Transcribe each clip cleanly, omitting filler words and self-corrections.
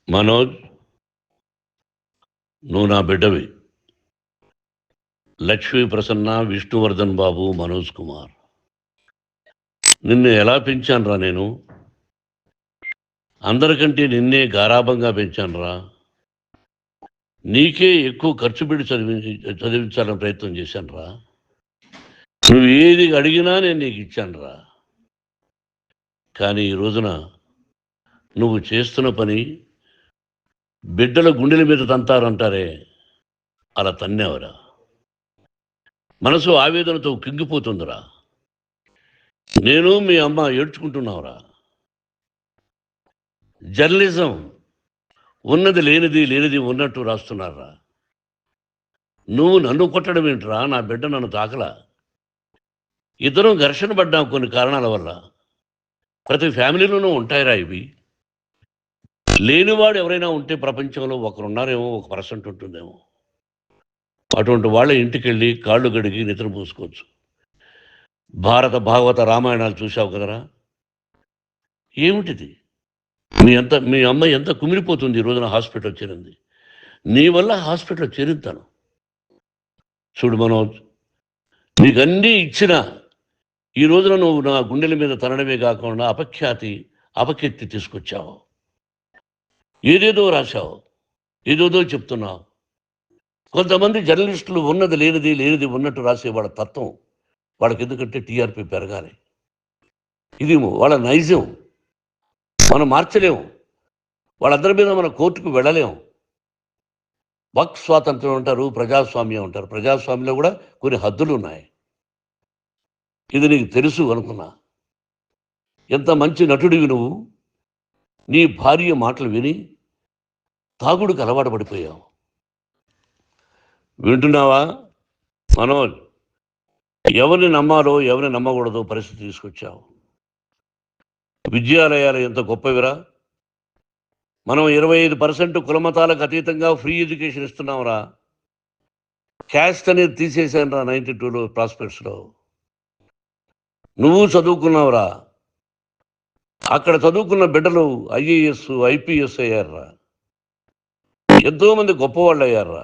మనోజ్, నువ్వు నా బిడ్డవి. లక్ష్మీ ప్రసన్న, విష్ణువర్ధన్ బాబు, మనోజ్ కుమార్. నిన్ను ఎలా పెంచానురా నేను? అందరికంటే నిన్నే గారాభంగా పెంచానురా. నీకే ఎక్కువ ఖర్చు పెట్టి చదివించాలని ప్రయత్నం చేశానురా. నువ్వు ఏది అడిగినా నేను నీకు ఇచ్చానురా. కానీ ఈ రోజున నువ్వు చేస్తున్న పని బిడ్డల గుండెల మీద తంతారంటారే, అలా తన్నేవరా. మనసు ఆవేదనతో కింగిపోతుందిరా. నేను మీ అమ్మ ఏడ్చుకుంటున్నావురా. జర్నలిజం ఉన్నది లేనిది, లేనిది ఉన్నట్టు రాస్తున్నారా. నువ్వు నన్ను కొట్టడం ఏంట్రా? నా బిడ్డ నన్ను తాకలా. ఇద్దరం ఘర్షణ పడ్డాం కొన్ని కారణాల వల్ల. ప్రతి ఫ్యామిలీలోనూ ఉంటాయిరా ఇవి. లేనివాడు ఎవరైనా ఉంటే ప్రపంచంలో ఒకరున్నారేమో, 1% ఉంటుందేమో. అటువంటి వాళ్ళ ఇంటికి వెళ్ళి కాళ్ళు గడిగి నిద్ర పూసుకోవచ్చు. భారత భాగవత రామాయణాలు చూశావు కదరా. ఏమిటిది? మీ అమ్మ ఎంత కుమిలిపోతుంది ఈ రోజున హాస్పిటల్ చేరింది. నీ వల్ల హాస్పిటల్ చేరుతాను. చూడు మనోజ్, నీకన్నీ ఇచ్చిన ఈ రోజున నువ్వు నా గుండెల మీద తనడమే కాకుండా అపకీర్తి తీసుకొచ్చావు. ఏదేదో రాశావు, ఏదేదో చెప్తున్నావు. కొంతమంది జర్నలిస్టులు ఉన్నది లేనిది, లేనిది ఉన్నట్టు రాసే వాళ్ళ తత్వం వాళ్ళకి ఎందుకంటే టీఆర్పీ పెరగాలి. ఇది వాళ్ళ నైజం. మనం మార్చలేము. వాళ్ళందరి మీద మన కోర్టుకు వెళ్ళలేము. వాక్ స్వాతంత్రం అంటారు, ప్రజాస్వామ్యం అంటారు. ప్రజాస్వామ్యంలో కూడా కొన్ని హద్దులు ఉన్నాయి. ఇది నీకు తెలుసు అనుకున్నా. ఎంత మంచి నటుడివి నువ్వు. నీ భార్య మాటలు విని తాగుడుకు అలవాటు పడిపోయావు. వింటున్నావా మనోజ్? ఎవరిని నమ్మాలో ఎవరిని నమ్మకూడదో పరిస్థితి తీసుకొచ్చావు. విద్యాలయాలు ఎంత గొప్పవిరా. మనం 25% కులమతాలకు అతీతంగా ఫ్రీ ఎడ్యుకేషన్ ఇస్తున్నాంరా. క్యాస్ట్ అనేది తీసేశాను రా 92లో ప్రాస్పెక్ట్స్లో. నువ్వు చదువుకున్నావురా. అక్కడ చదువుకున్న బిడ్డలు ఐఏఎస్, ఐపీఎస్ అయ్యారురా. ఎంతోమంది గొప్పవాళ్ళు అయ్యారురా.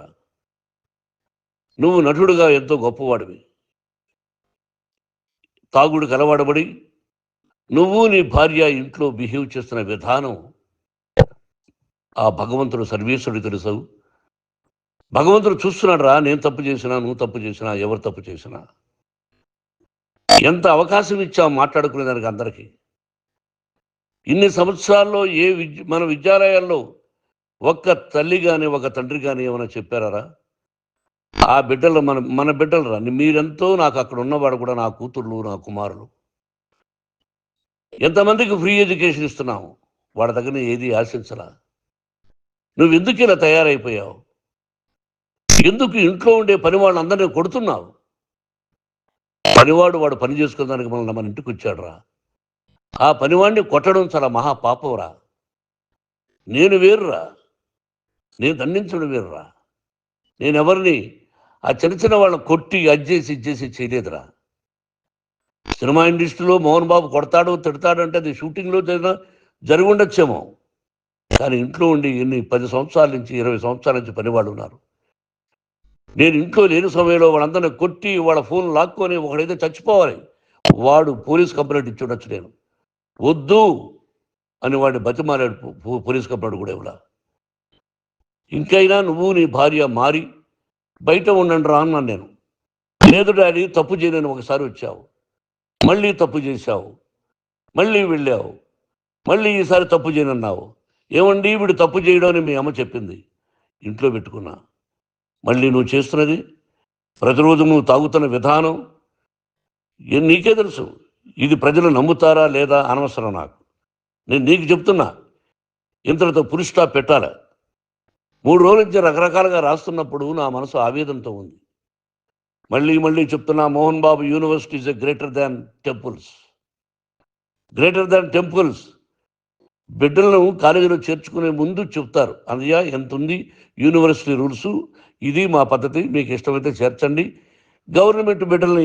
నువ్వు నటుడుగా ఎంతో గొప్పవాడివి. తాగుడికి అలవాడబడి నువ్వు నీ భార్య ఇంట్లో బిహేవ్ చేస్తున్న విధానం ఆ భగవంతుడు సర్వేశ్వరుడు తెలుసు. భగవంతుడు చూస్తున్నాడు రా. నేను తప్పు చేసినా, నువ్వు తప్పు చేసినా, ఎవరు తప్పు చేసినా. ఎంత అవకాశం ఇచ్చావు మాట్లాడుకునేదానికి అందరికీ. ఇన్ని సంవత్సరాల్లో మన విద్యాలయాల్లో ఒక్క తల్లి కానీ ఒక తండ్రి కానీ ఏమైనా చెప్పారా? ఆ బిడ్డలు మన బిడ్డలు రా. మీరెంతో నాకు అక్కడ ఉన్నవాడు కూడా నా కూతుర్లు, నా కుమారులు. ఎంతమందికి ఫ్రీ ఎడ్యుకేషన్ ఇస్తున్నావు. వాడి దగ్గర ఏది ఆశించలా. నువ్వు ఎందుకు ఇలా తయారైపోయావు? ఎందుకు ఇంట్లో ఉండే పని వాళ్ళందరినీ కొడుతున్నావు? పనివాడు వాడు పని చేసుకునేదానికి మన ఇంటికి వచ్చాడు రా. ఆ పనివాడిని కొట్టడం చాలా మహాపాపంరా. నేను వేరురా. నేను దండించడం వేరురా. నేను ఎవరిని ఆ చిన్న వాళ్ళని కొట్టి అజ్జేసి ఇచ్చేసి చేయలేదురా. సినిమా ఇండస్ట్రీలో మోహన్ బాబు కొడతాడు, తిడతాడు అంటే అది షూటింగ్లో జరిగి ఉండొచ్చేమో. కానీ ఇంట్లో ఉండి 10 సంవత్సరాల నుంచి 20 సంవత్సరాల నుంచి పనివాళ్ళు ఉన్నారు. నేను ఇంట్లో లేని సమయంలో వాళ్ళందరినీ కొట్టి వాళ్ళ ఫోన్ లాక్కొని ఒకడైతే చచ్చిపోవాలి. వాడు పోలీస్ కంప్లైంట్ ఇచ్చి ఉండొచ్చు. నేను వద్దు అని వాడిని బతిమాలాడు. పోలీస్ కంప్లైంట్ కూడా ఇవ్వలా. ఇంకైనా నువ్వు నీ భార్య మారి బయట ఉండండి రా అన్నాను నేను. లేదు డాడీ, తప్పు చేయలేని ఒకసారి వచ్చావు, మళ్ళీ తప్పు చేశావు, మళ్ళీ వెళ్ళావు, మళ్ళీ ఈసారి తప్పు చేయనన్నావు. ఏమండి వీడు తప్పు చేయడం అని మీ అమ్మ చెప్పింది. ఇంట్లో పెట్టుకున్నా. మళ్ళీ నువ్వు చేస్తున్నది, ప్రతిరోజు నువ్వు తాగుతున్న విధానం నీకే తెలుసు. ఇది ప్రజలు నమ్ముతారా లేదా అనవసరం నాకు. నేను నీకు చెప్తున్నా, ఇంతటితో పులి స్టాప్ పెట్టాలి. 3 రోజుల నుంచి రకరకాలుగా రాస్తున్నప్పుడు నా మనసు ఆవేదనతో ఉంది. మళ్ళీ చెప్తున్నా, Mohan Babu university is greater than temples. Greater than temples. బిడ్డలను కాలేజీలో చేర్చుకునే ముందు చెప్తారు, అన్నయ్య ఎంత ఉంది యూనివర్సిటీ రూల్స్, ఇది మా పద్ధతి, మీకు ఇష్టమైతే చేర్చండి. గవర్నమెంట్ బిడ్డలను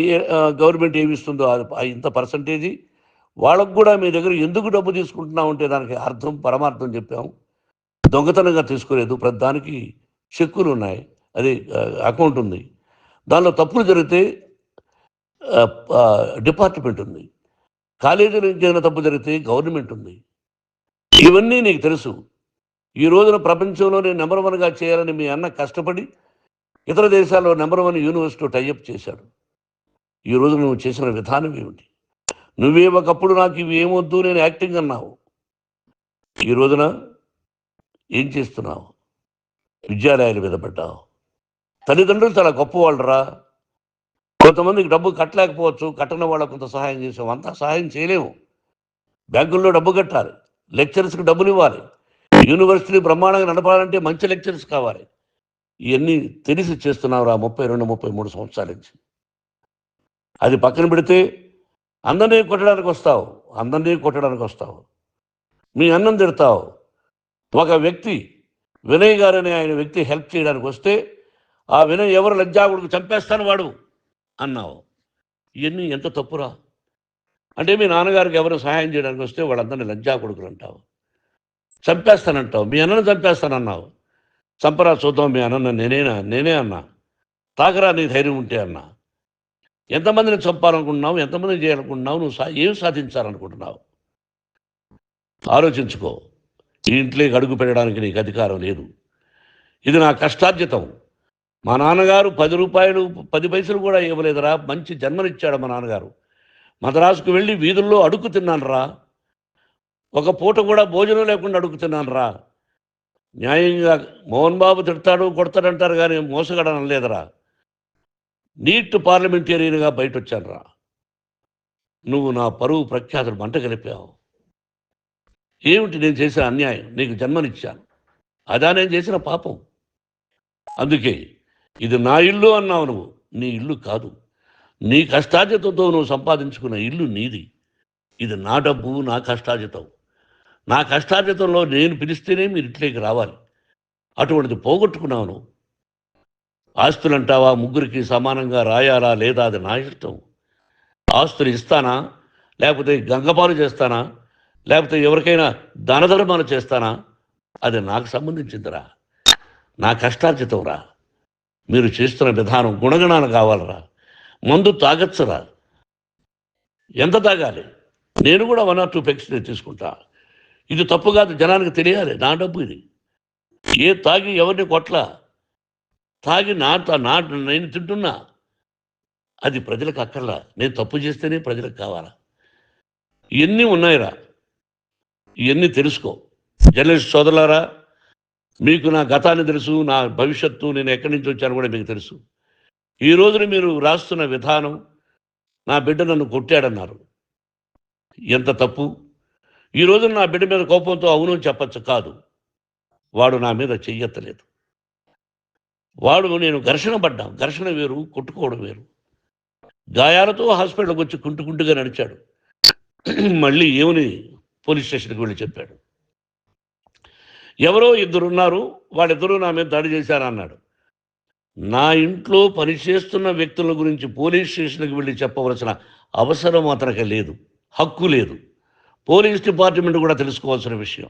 గవర్నమెంట్ ఏమి ఇస్తుందో ఇంత పర్సంటేజీ వాళ్ళకు కూడా మీ దగ్గర ఎందుకు డబ్బు తీసుకుంటున్నాం అంటే దానికి అర్థం పరమార్థం చెప్పాము. దొంగతనంగా తీసుకోలేదు, ప్రతి దానికి చెక్కులు ఉన్నాయి, అది అకౌంట్ ఉంది. దానిలో తప్పులు జరిగితే డిపార్ట్మెంట్ ఉంది. కాలేజీలో ఏదైనా తప్పు జరిగితే గవర్నమెంట్ ఉంది. ఇవన్నీ నీకు తెలుసు. ఈ రోజున ప్రపంచంలో నేను నెంబర్ 1గా చేయాలని మీ అన్న కష్టపడి ఇతర దేశాల్లో నెంబర్ 1 యూనివర్సిటీ టైఅప్ చేశాడు. ఈ రోజు నువ్వు చేసిన విధానం ఏమిటి? నువ్వే ఒకప్పుడు నాకు ఇవి ఏమొద్దు, నేను యాక్టింగ్ అన్నావు. ఈ రోజున ఏం చేస్తున్నావు? విద్యాలయాల మీద పడ్డావు. తల్లిదండ్రులు చాలా గొప్పవాళ్ళరా. కొంతమందికి డబ్బు కట్టలేకపోవచ్చు, కట్టని వాళ్ళకు కొంత సహాయం చేసాం. అంతా సహాయం చేయలేము. బ్యాంకుల్లో డబ్బు కట్టాలి, లెక్చరర్స్కి డబ్బులు ఇవ్వాలి, యూనివర్సిటీ బ్రహ్మాండంగా నడపాలంటే మంచి లెక్చరర్స్ కావాలి. ఇవన్నీ తెలిసి చేస్తున్నావురా 32, 33 సంవత్సరాల నుంచి. అది పక్కన పెడితే అందరినీ కొట్టడానికి వస్తావు. మీ అన్నం తిడతావు. ఒక వ్యక్తి వినయ్ గారని ఆయన వ్యక్తి హెల్ప్ చేయడానికి వస్తే ఆ వినయ్ ఎవరు లజ్జాగుడికి చంపేస్తాను వాడు అన్నావు. ఇవన్నీ ఎంత తప్పురా? అంటే మీ నాన్నగారికి ఎవరు సహాయం చేయడానికి వస్తే వాళ్ళందరినీ లజ్జాగుడుకులు అంటావు, చంపేస్తానంటావు. మీ అన్నను చంపేస్తానన్నావు. చంపరా చూద్దాం మీ అన్న. నేనే అన్నా. తాకరా నీ ధైర్యం ఉంటే అన్నా. ఎంతమందిని చంపాలనుకుంటున్నావు? ఎంతమందిని చేయాలనుకుంటున్నావు? నువ్వు ఏం సాధించాలనుకుంటున్నావు? ఆలోచించుకో. ఈ ఇంట్లోకి అడుగు పెట్టడానికి నీకు అధికారం లేదు. ఇది నా కష్టార్జితం. మా నాన్నగారు 10 రూపాయలు 10 పైసలు కూడా ఇవ్వలేదురా. మంచి జన్మనిచ్చాడు మా నాన్నగారు. మద్రాసుకు వెళ్ళి వీధుల్లో అడుగు తిన్నాను రా. ఒక పూట కూడా భోజనం లేకుండా అడుగు తిన్నాను రా. న్యాయంగా మోహన్ బాబు తిడతాడు కొడతాడంటారు కానీ మోసగడనం లేదురా. నీట్ పార్లమెంటేరియన్గా బయట వచ్చాను రా. నువ్వు నా పరువు ప్రఖ్యాతులు మంట కలిపావు. ఏమిటి నేను చేసిన అన్యాయం? నీకు జన్మనిచ్చాను, అదా నేను చేసిన పాపం. అందుకే ఇది నా ఇల్లు అన్నావు. నువ్వు నీ ఇల్లు కాదు. నీ కష్టార్జితంతో నువ్వు సంపాదించుకున్న ఇల్లు నీది. ఇది నా డబ్బు, నా కష్టార్జితం. నా కష్టార్జితంలో నేను పిలిస్తేనే మీరు ఇంట్లోకి రావాలి. అటువంటిది పోగొట్టుకున్నావు నువ్వు. ఆస్తులు అంటావా? ముగ్గురికి సమానంగా రాయాలా లేదా అది నా ఇష్టం. ఆస్తులు ఇస్తానా, లేకపోతే గంగపాలు చేస్తానా, లేకపోతే ఎవరికైనా దానధర్మాలు చేస్తానా, అది నాకు సంబంధించిందిరా. నా కష్టార్జితం రా. మీరు చేస్తున్న విధానం గుణగణాలు కావాలరా. మందు తాగచ్చురా. ఎంత తాగాలి? నేను కూడా 1 or 2 పెగ్స్ తీసుకుంటా. ఇది తప్పు కాదు, జనానికి తెలియాలి. నా డబ్బు ఇది. ఏ తాగి ఎవరిని కొట్లా, తాగి నేను తింటున్నా. అది ప్రజలకు అక్కర్లా. నేను తప్పు చేస్తేనే ప్రజలకు కావాలా. ఇవన్నీ ఉన్నాయిరా. ఇవన్నీ తెలుసుకో. జర్నలిస్ట్ సోదరులారా, మీకు నా గతాన్ని తెలుసు, నా భవిష్యత్తు, నేను ఎక్కడి నుంచి వచ్చాను కూడా మీకు తెలుసు. ఈ రోజున మీరు రాస్తున్న విధానం, నా బిడ్డ నన్ను కొట్టాడన్నారు. ఎంత తప్పు! ఈ రోజున నా బిడ్డ మీద కోపంతో అవును చెప్పచ్చు. కాదు, వాడు నా మీద చెయ్యెత్తలేదు. నేను ఘర్షణ పడ్డాం. ఘర్షణ వేరు, కొట్టుకోవడం వేరు. గాయాలతో హాస్పిటల్కి వచ్చి కుంటుకుంటుగా నడిచాడు. మళ్ళీ ఏమని పోలీస్ స్టేషన్కి వెళ్ళి చెప్పాడు. ఎవరో 2 ఉన్నారు, వాళ్ళిద్దరూ నా మీద దాడి చేశారన్నాడు. నా ఇంట్లో పనిచేస్తున్న వ్యక్తుల గురించి పోలీస్ స్టేషన్కి వెళ్ళి చెప్పవలసిన అవసరం అతనికి లేదు, హక్కు లేదు. పోలీస్ డిపార్ట్మెంట్ కూడా తెలుసుకోవాల్సిన విషయం.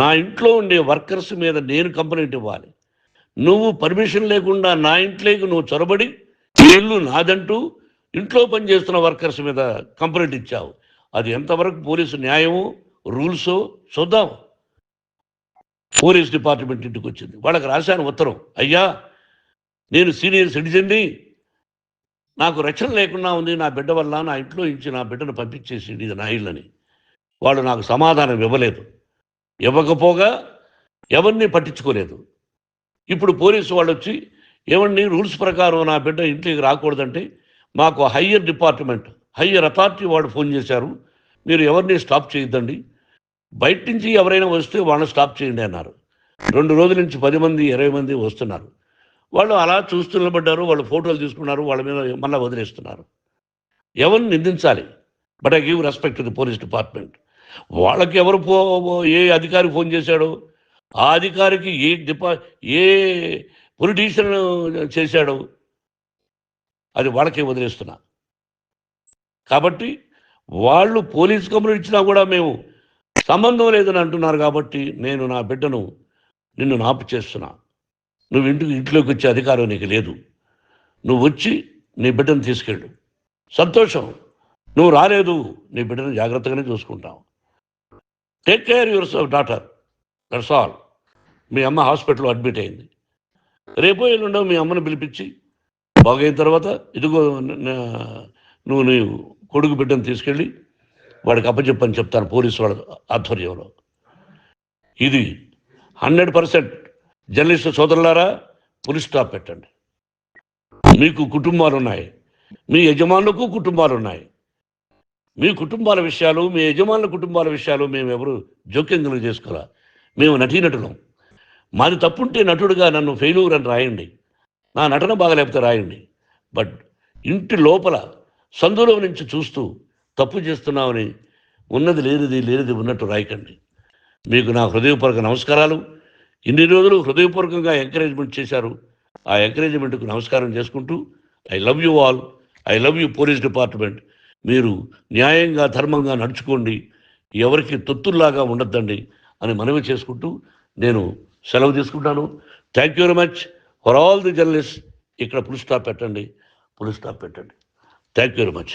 నా ఇంట్లో ఉండే వర్కర్స్ మీద నేను కంప్లైంట్ ఇవ్వాలి. నువ్వు పర్మిషన్ లేకుండా నా ఇంట్లోకి నువ్వు చొరబడి ఇల్లు నాదంటూ ఇంట్లో పనిచేస్తున్న వర్కర్స్ మీద కంప్లైంట్ ఇచ్చావు. అది ఎంతవరకు పోలీసు న్యాయమో రూల్సో చూద్దాం. పోలీస్ డిపార్ట్మెంట్ ఇంటికి వచ్చింది. వాళ్ళకి రాశాను ఉత్తరం, అయ్యా నేను సీనియర్ సిటిజన్ని, నాకు రక్షణ లేకుండా ఉంది, నా బిడ్డ వల్ల నా ఇంట్లో నుంచి నా బిడ్డను పంపించేసి ఇది నా ఇల్లని. వాళ్ళు నాకు సమాధానం ఇవ్వలేదు. ఇవ్వకపోగా ఎవరిని పట్టించుకోలేదు. ఇప్పుడు పోలీసు వాళ్ళు వచ్చి ఏమండి రూల్స్ ప్రకారం నా బిడ్డ ఇంట్లోకి రాకూడదంటే మాకు హయ్యర్ అథారిటీ వాళ్ళు ఫోన్ చేశారు, మీరు ఎవరిని స్టాప్ చేయొద్దండి, బయట నుంచి ఎవరైనా వస్తే వాళ్ళని స్టాప్ చేయండి అన్నారు. 2 రోజుల నుంచి 10 మంది 20 మంది వస్తున్నారు. వాళ్ళు అలా చూస్తూ నిలబడ్డారు. వాళ్ళు ఫోటోలు తీసుకున్నారు, వాళ్ళ మీద మళ్ళీ వదిలేస్తున్నారు. ఎవరిని నిందించాలి? But I give respect to the police department. వాళ్ళకి ఏ అధికారి ఫోన్ చేశాడో, ఆ అధికారికి ఏ పొలిటీషియన్ చేశాడో అది వాళ్ళకే వదిలేస్తున్నా. కాబట్టి వాళ్ళు పోలీస్ కంప్లైంట్ ఇచ్చినా కూడా మేము సంబంధం లేదని అంటున్నారు కాబట్టి నేను నా బిడ్డను నిన్ను నాపు చేస్తున్నా. నువ్వు ఇంట్లోకి వచ్చే అధికారం నీకు లేదు. నువ్వు వచ్చి నీ బిడ్డను తీసుకెళ్ళు. సంతోషం. నువ్వు రాలేదు, నీ బిడ్డను జాగ్రత్తగానే చూసుకుంటావు. Take care your daughter, that's all. మీ అమ్మ హాస్పిటల్లో అడ్మిట్ అయింది. రేపో ఎల్లుండో మీ అమ్మను పిలిపించి బాగైన తర్వాత ఇదిగో నువ్వు నీ కొడుకు బిడ్డను తీసుకెళ్ళి వాడికి అప్పచెప్పని చెప్తాను పోలీసు వాళ్ళ ఆధ్వర్యంలో. ఇది 100% జర్నలిస్టు సోదరులారా, పులి స్టాప్ పెట్టండి. మీకు కుటుంబాలు ఉన్నాయి, మీ యజమానులకు కుటుంబాలు ఉన్నాయి. మీ కుటుంబాల విషయాలు, మీ యజమానుల కుటుంబాల విషయాలు మేము ఎవరు జోక్యం చేసుకోవాలా. మేము నటీనటులం. మాది తప్పుంటే నటుడుగా నన్ను ఫెయిల్యూర్ అని రాయండి, నా నటన బాగలేకపోతే రాయండి. బట్ ఇంటి లోపల సందులో నుంచి చూస్తూ తప్పు చేస్తున్నామని ఉన్నది లేనిది ఉన్నట్టు రాయకండి. మీకు నా హృదయపూర్వక నమస్కారాలు. ఇన్ని రోజులు హృదయపూర్వకంగా ఎంకరేజ్మెంట్ చేశారు. ఆ ఎంకరేజ్మెంట్కు నమస్కారం చేసుకుంటూ I love you all. I love you police department. మీరు న్యాయంగా ధర్మంగా నడుచుకోండి, ఎవరికి తొత్తుల్లాగా ఉండొద్దండి అని మనవి చేసుకుంటూ నేను సెలవు తీసుకుంటాను. Thank you very much for all the journalist. ఇక్కడ పులి స్టాప్ పెట్టండి. Thank you very much.